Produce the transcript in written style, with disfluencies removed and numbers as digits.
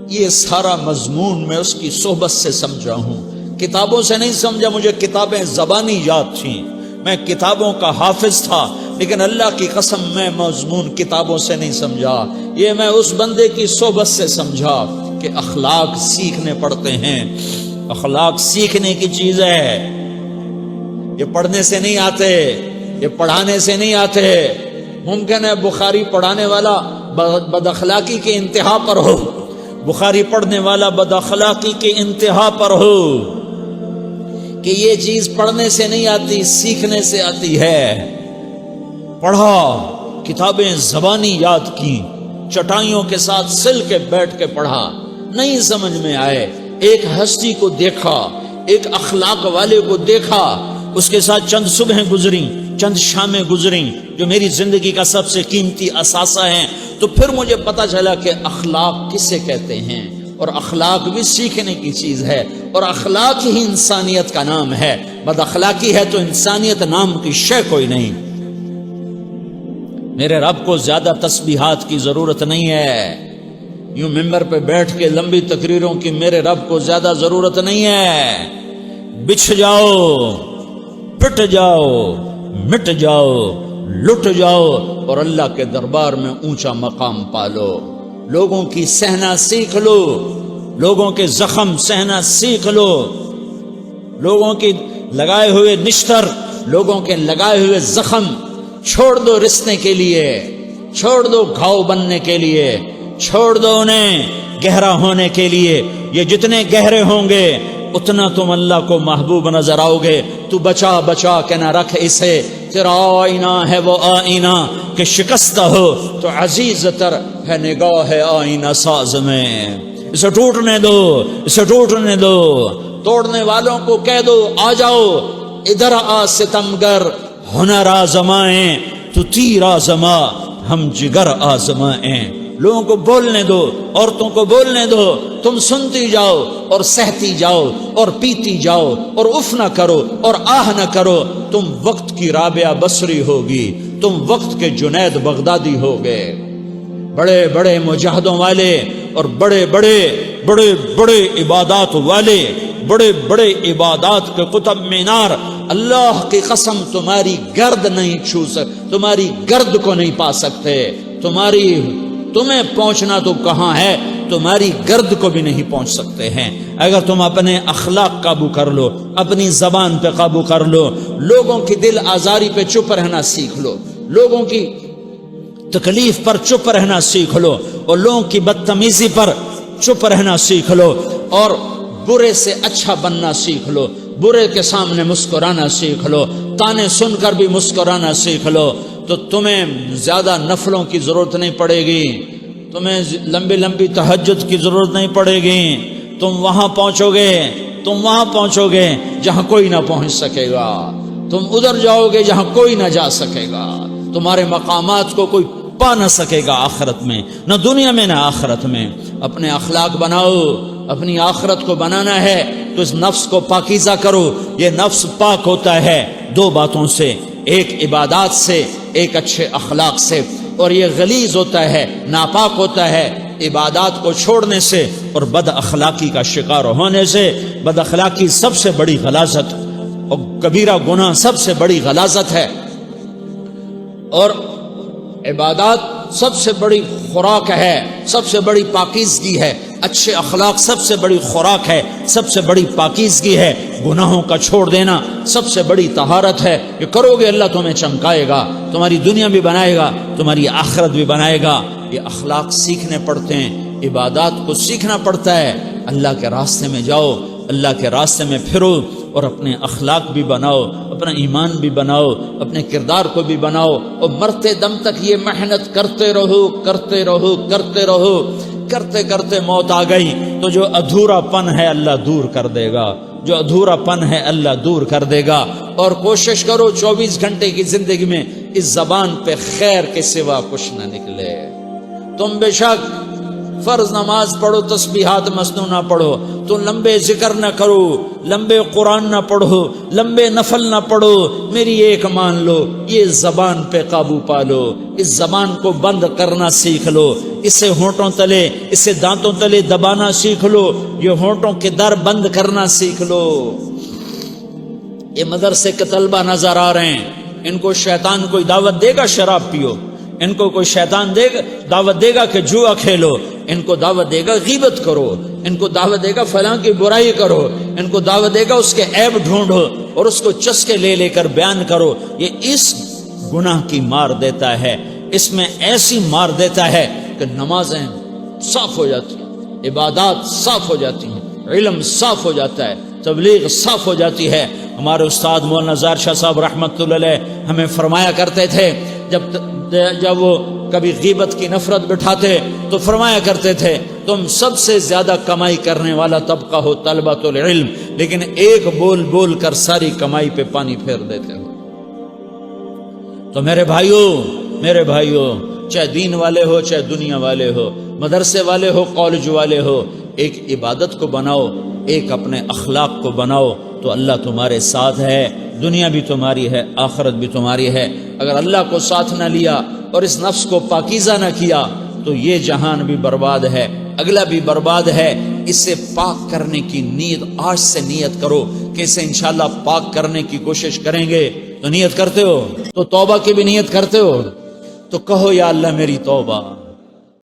یہ سارا مضمون میں اس کی صحبت سے سمجھا ہوں، کتابوں سے نہیں سمجھا۔ مجھے کتابیں زبانی یاد تھیں، میں کتابوں کا حافظ تھا، لیکن اللہ کی قسم میں مضمون کتابوں سے نہیں سمجھا، یہ میں اس بندے کی صحبت سے سمجھا کہ اخلاق سیکھنے پڑتے ہیں۔ اخلاق سیکھنے کی چیز ہے، یہ پڑھنے سے نہیں آتے، یہ پڑھانے سے نہیں آتے۔ ممکن ہے بخاری پڑھانے والا بد اخلاقی کے انتہا پر ہو، بخاری پڑھنے والا بد اخلاقی کے انتہا پر ہو، کہ یہ چیز پڑھنے سے نہیں آتی، سیکھنے سے آتی ہے۔ پڑھا، کتابیں زبانی یاد کی، چٹائیوں کے ساتھ سل کے بیٹھ کے پڑھا، نہیں سمجھ میں آئے، ایک ہستی کو دیکھا، ایک اخلاق والے کو دیکھا، اس کے ساتھ چند صبحیں گزریں، چند شامیں گزریں جو میری زندگی کا سب سے قیمتی اثاثہ ہیں، تو پھر مجھے پتا چلا کہ اخلاق کسے کہتے ہیں، اور اخلاق بھی سیکھنے کی چیز ہے، اور اخلاق ہی انسانیت کا نام ہے۔ بد اخلاقی ہے تو انسانیت نام کی شے کوئی نہیں۔ میرے رب کو زیادہ تسبیحات کی ضرورت نہیں ہے، یوں ممبر پہ بیٹھ کے لمبی تقریروں کی میرے رب کو زیادہ ضرورت نہیں ہے۔ بچھ جاؤ، پٹ جاؤ، مٹ جاؤ، لٹ جاؤ، اور اللہ کے دربار میں اونچا مقام پالو۔ لوگوں کی سہنا سیکھ لو، لوگوں کے زخم سہنا سیکھ لو، لوگوں کی لگائے ہوئے نشتر، لوگوں کے لگائے ہوئے زخم چھوڑ دو رسنے کے لیے، چھوڑ دو گھاؤ بننے کے لیے، چھوڑ دو انہیں گہرا ہونے کے لیے۔ یہ جتنے گہرے ہوں گے اتنا تم اللہ کو محبوب نظر آؤ گے۔ تو بچا بچا کے نہ رکھ اسے، تیرا آئینہ ہے وہ آئینہ کہ شکستہ ہو تو عزیز تر ہے نگاہ آئینہ ساز میں۔ اسے ٹوٹنے دو، اسے ٹوٹنے دو۔ توڑنے والوں کو کہہ دو آ جاؤ ادھر آ ستمگر، ہنر آزمائیں تو تیر آزما، ہم جگر آزمائیں۔ لوگوں کو بولنے دو، عورتوں کو بولنے دو، تم سنتی جاؤ اور سہتی جاؤ اور پیتی جاؤ اور اف نہ کرو اور آہ نہ کرو۔ تم وقت کی رابعہ بصری ہوگی، تم وقت کے جنید بغدادی ہوگے۔ بڑے بڑے مجاہدوں والے اور بڑے بڑے بڑے بڑے عبادات والے، بڑے بڑے عبادات کے قطب مینار، اللہ کی قسم تمہاری گرد نہیں چھو سکتے، تمہاری گرد کو نہیں پا سکتے۔ تمہیں پہنچنا تو کہاں ہے، تمہاری گرد کو بھی نہیں پہنچ سکتے ہیں۔ اگر تم اپنے اخلاق قابو کر لو، اپنی زبان پہ قابو کر لو، لوگوں کی دل آزاری پہ چپ رہنا سیکھ لو، لوگوں کی تکلیف پر چپ رہنا سیکھ لو، اور لوگوں کی بدتمیزی پر چپ رہنا سیکھ لو، اور برے سے اچھا بننا سیکھ لو، برے کے سامنے مسکرانا سیکھ لو، تانے سن کر بھی مسکرانا سیکھ لو، تو تمہیں زیادہ نفلوں کی ضرورت نہیں پڑے گی، تمہیں لمبی لمبی تہجد کی ضرورت نہیں پڑے گی۔ تم وہاں پہنچو گے جہاں کوئی نہ پہنچ سکے گا، تم ادھر جاؤ گے جہاں کوئی نہ جا سکے گا، تمہارے مقامات کو کوئی پا نہ سکے گا آخرت میں، نہ دنیا میں نہ آخرت میں۔ اپنے اخلاق بناؤ، اپنی آخرت کو بنانا ہے تو اس نفس کو پاکیزہ کرو۔ یہ نفس پاک ہوتا ہے دو باتوں سے، ایک عبادات سے، ایک اچھے اخلاق سے، اور یہ غلیظ ہوتا ہے، ناپاک ہوتا ہے عبادات کو چھوڑنے سے اور بد اخلاقی کا شکار ہونے سے۔ بد اخلاقی سب سے بڑی غلاظت اور کبیرہ گناہ سب سے بڑی غلاظت ہے، اور عبادات سب سے بڑی خوراک ہے، سب سے بڑی پاکیزگی ہے۔ اچھے اخلاق سب سے بڑی خوراک ہے، سب سے بڑی پاکیزگی ہے۔ گناہوں کا چھوڑ دینا سب سے بڑی طہارت ہے۔ یہ کرو گے اللہ تمہیں چمکائے گا، تمہاری دنیا بھی بنائے گا، تمہاری آخرت بھی بنائے گا۔ یہ اخلاق سیکھنے پڑتے ہیں، عبادات کو سیکھنا پڑتا ہے۔ اللہ کے راستے میں جاؤ، اللہ کے راستے میں پھرو، اور اپنے اخلاق بھی بناؤ، اپنا ایمان بھی بناؤ، اپنے کردار کو بھی بناؤ، اور مرتے دم تک یہ محنت کرتے رہو کرتے رہو کرتے رہو۔ کرتے کرتے موت آ گئی تو جو ادھورا پن ہے اللہ دور کر دے گا، جو ادھورا پن ہے اللہ دور کر دے گا۔ اور کوشش کرو 24 گھنٹے کی زندگی میں اس زبان پہ خیر کے سوا کچھ نہ نکلے۔ تم بے شک فرض نماز پڑھو، تسبیحات مسنونہ پڑھو، تو لمبے ذکر نہ کرو، لمبے قرآن نہ پڑھو، لمبے نفل نہ پڑھو، میری ایک مان لو، یہ زبان پہ قابو پالو، اس زبان کو بند کرنا سیکھ لو، اسے ہونٹوں تلے، اسے دانتوں تلے دبانا سیکھ لو، یہ ہونٹوں کے در بند کرنا سیکھ لو۔ یہ مدرسے کے طلبہ نظر آ رہے ہیں، ان کو شیطان کوئی دعوت دے گا شراب پیو، ان کو کوئی شیطان دعوت دے گا کہ جوا کھیلو، ان کو دعوت دے گا غیبت کرو، ان کو دعوت دے گا فلاں کی برائی کرو، ان کو دعوت دے گا اس کے عیب ڈھونڈو اور اس کو چسکے لے لے کر بیان کرو۔ یہ اس گناہ کی مار دیتا ہے، اس میں ایسی مار دیتا ہے کہ نمازیں صاف ہو جاتی ہیں، عبادات صاف ہو جاتی ہیں، علم صاف ہو جاتا ہے، تبلیغ صاف ہو جاتی ہے۔ ہمارے استاد مولانا زار شاہ صاحب رحمۃ اللہ علیہ ہمیں فرمایا کرتے تھے، جب وہ کبھی غیبت کی نفرت بٹھاتے تو فرمایا کرتے تھے تم سب سے زیادہ کمائی کرنے والا طبقہ ہو طلبۃ العلم، لیکن ایک بول بول کر ساری کمائی پہ پانی پھیر دیتے ہو۔ تو میرے بھائیوں چاہے دین والے ہو چاہے دنیا والے ہو، مدرسے والے ہو کالج والے ہو، ایک عبادت کو بناؤ، ایک اپنے اخلاق کو بناؤ تو اللہ تمہارے ساتھ ہے، دنیا بھی تمہاری ہے، آخرت بھی تمہاری ہے۔ اگر اللہ کو ساتھ نہ لیا اور اس نفس کو پاکیزہ نہ کیا تو یہ جہان بھی برباد ہے، اگلا بھی برباد ہے۔ اسے پاک کرنے کی نیت آج سے نیت کرو کہ اسے انشاءاللہ پاک کرنے کی کوشش کریں گے۔ تو نیت کرتے ہو تو توبہ کی بھی نیت کرتے ہو، تو کہو یا اللہ میری توبہ،